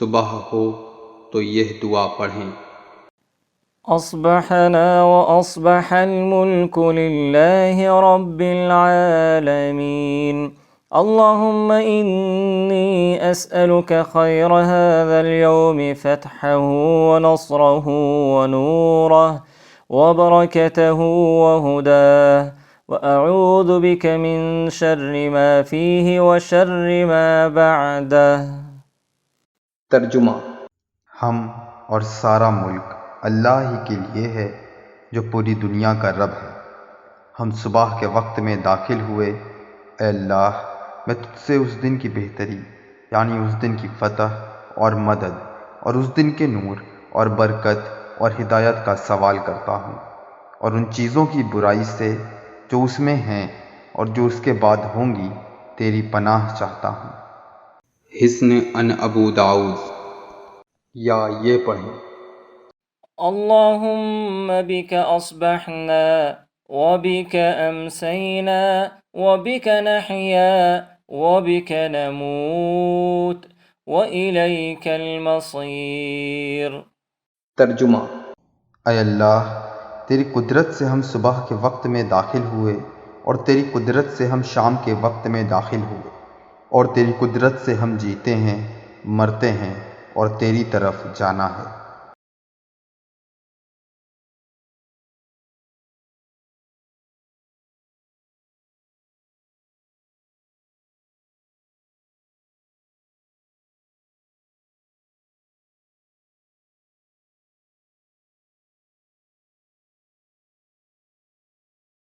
सुबह हो तो यह दुआ पढ़ें। अस्बहना व अस्बहल मुल्कु लिल्लाहि रब्बिल आलमीन। अल्लाहुम्मा इन्नी अस्अलुका खैर हाज़ल यौमि फ़तहहु व नस्रहु व नूरहु व बरकतहु व हुदाहु व अऊज़ु बिका मिन शर्रि मा फ़ीहि व शर्रि मा बअदहु। तर्जुमा। हम और सारा मुल्क अल्लाह ही के लिए है जो पूरी दुनिया का रब है। हम सुबह के वक्त में दाखिल हुए। ए अल्लाह, मैं तुझसे उस दिन की बेहतरी यानी उस दिन की फतह और मदद और उस दिन के नूर और बरकत और हिदायत का सवाल करता हूँ, और उन चीज़ों की बुराई से जो उसमें हैं और जो उसके बाद होंगी तेरी पनाह चाहता हूँ। हिस्न अन अबू दाऊद, या ये पढ़ें। अल्लाहुम्मा बिका अस्बहना व बिका अमसैना व बिका नहया व बिका नमूत व इलैकल मसीर। तर्जुमा। ऐ अल्लाह, तेरी कुदरत से हम सुबह के वक्त में दाखिल हुए, और तेरी कुदरत से हम शाम के वक्त में दाखिल हुए, और तेरी कुदरत से हम जीते हैं, मरते हैं और तेरी तरफ जाना है।